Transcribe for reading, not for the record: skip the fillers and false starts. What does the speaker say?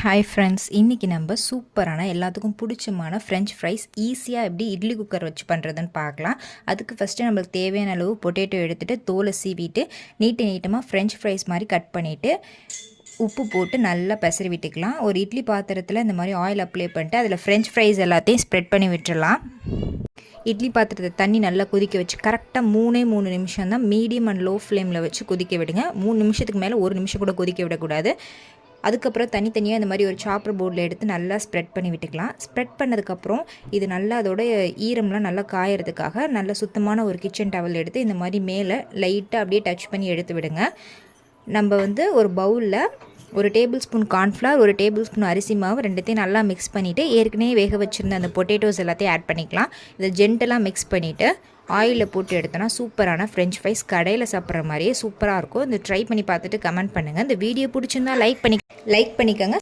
Hi friends, இன்றைக்கி நம்ம சூப்பரான எல்லாத்துக்கும் பிடிச்சமான ஃப்ரெஞ்ச் ஃப்ரைஸ் ஈஸியாக எப்படி இட்லி குக்கர் வச்சு பண்ணுறதுன்னு பார்க்கலாம். அதுக்கு ஃபஸ்ட்டு நம்மளுக்கு தேவையான அளவு பொட்டேட்டோ எடுத்துகிட்டு தோலை சீவிட்டு நீட்டமாக ஃப்ரெஞ்ச் ஃப்ரைஸ் மாதிரி கட் பண்ணிவிட்டு உப்பு போட்டு நல்லா பெசரி விட்டுக்கலாம். ஒரு இட்லி பாத்திரத்தில் இந்த மாதிரி ஆயில் அப்ளை பண்ணிட்டு அதில் ஃப்ரெஞ்ச் ஃப்ரைஸ் எல்லாத்தையும் ஸ்ப்ரெட் பண்ணி விட்டுடலாம். இட்லி பாத்திரத்தை தண்ணி நல்லா கொதிக்க வச்சு கரெக்டாக 3 நிமிஷம் தான் மீடியம் அண்ட் லோ ஃப்ளேமில் வச்சு கொதிக்க விடுங்க. 3 நிமிஷத்துக்கு மேலே 1 நிமிஷம் கூட கொதிக்க விடக்கூடாது. அதுக்கப்புறம் தனித்தனியாக இந்த மாதிரி ஒரு சாப்பர் போர்டில் எடுத்து நல்லா ஸ்ப்ரெட் பண்ணி விட்டுக்கலாம். ஸ்ப்ரெட் பண்ணதுக்கப்புறம் இது நல்லா அதோட ஈரம்லாம் நல்லா காயறதுக்காக நல்ல சுத்தமான ஒரு கிச்சன் டவல் எடுத்து இந்த மாதிரி மேலே லைட்டாக அப்படியே டச் பண்ணி எடுத்து விடுங்க. நம்ம ஒரு பவுலில் ஒரு டேபிள் ஸ்பூன் கார்ன்ஃப்ளவர், ஒரு டேபிள் ஸ்பூன் அரிசி மாவு ரெண்டுத்தையும் நல்லா மிக்ஸ் பண்ணிவிட்டு ஏற்கனவே வேக வச்சுருந்த அந்த பொட்டேட்டோஸ் எல்லாத்தையும் ஆட் பண்ணிக்கலாம். இதை ஜென்டலாக மிக்ஸ் பண்ணிவிட்டு ஆயிலில் போட்டு எடுத்தோன்னா சூப்பரான ஃப்ரெஞ்ச் ஃப்ரைஸ் கடையில் சாப்பிட்ற மாதிரியே சூப்பராக இருக்கும். இந்த ட்ரை பண்ணி பார்த்துட்டு கமெண்ட் பண்ணுங்கள். இந்த வீடியோ பிடிச்சிருந்தா லைக் பண்ணிக்கோங்க.